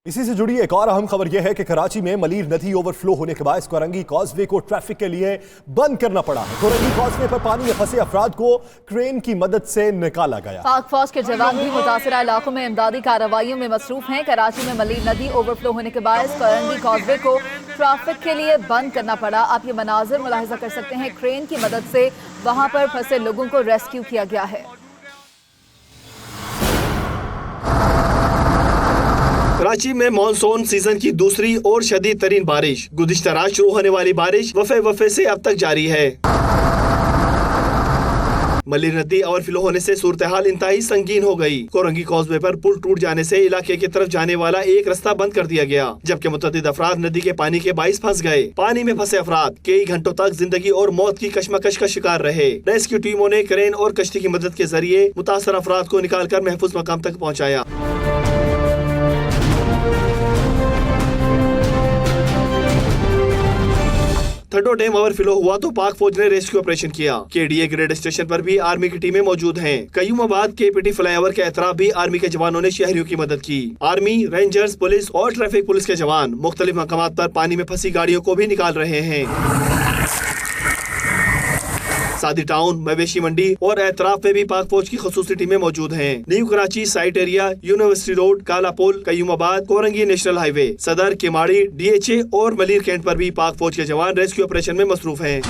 इसी से जुड़ी एक और अहम खबर यह है कि कराची में मलीर नदी ओवरफ्लो होने के बाद कोरंगी कॉजवे को ट्रैफिक के लिए बंद करना पड़ा है। कोरंगी कॉजवे पर पानी में फंसे अफराद को क्रेन की मदद से निकाला गया। पाक फौज के जवान भी मुतासरा इलाकों में इमदादी कार्रवाइयों में मसरूफ हैं। कराची में मलीर नदी ओवरफ्लो होने के बाद कोरंगी कॉजवे को ट्रैफिक के लिए बंद करना पड़ा। आप ये मनाजिर मुलाहिजा कर सकते हैं। क्रेन की मदद से वहां पर फंसे लोगों को रेस्क्यू किया गया है। कराची में मानसून सीजन की दूसरी और शदीद तरीन बारिश। गुज़िश्ता रात शुरू होने वाली बारिश वफे से अब तक जारी है। मलीर नदी ओवरफ्लो होने से सूरत हाल इंतहाई संगीन हो गई। कोरंगी कॉजवे पर पुल टूट जाने से इलाके की तरफ जाने वाला एक रास्ता बंद कर दिया गया, जबकि मुतअद्दिद अफराद नदी के पानी के बाइस फंस गए। पानी में फंसे अफराद कई घंटों तक जिंदगी और मौत की कशमकश का शिकार रहे। रेस्क्यू टीमों ने क्रेन और कश्ती की मदद के जरिए मुतासर अफराद को निकाल कर महफूज मकाम तक पहुँचाया। थड्डो डैम ओवरफ्लो हुआ तो पाक फौज ने रेस्क्यू ऑपरेशन किया। KDA ग्रेड स्टेशन पर भी आर्मी की टीमें मौजूद हैं। कयूमाबाद KPT फ्लाईओवर के एतराफ भी आर्मी के जवानों ने शहरियों की मदद की। आर्मी, रेंजर्स, पुलिस और ट्रैफिक पुलिस के जवान मुख्तलिफ मकामात पर पानी में फंसी गाड़ियों को भी निकाल रहे हैं। सादी टाउन, मवेशी मंडी और एतराफ में भी पाक फौज की खसूसी टीमें मौजूद हैं। New Karachi site area, university road, काला पुल, कयूमाबाद, कोरंगी नेशनल हाईवे, सदर, केमाड़ी, DHA और मलीर कैंट पर भी पाक फौज के जवान रेस्क्यू ऑपरेशन में मसरूफ हैं।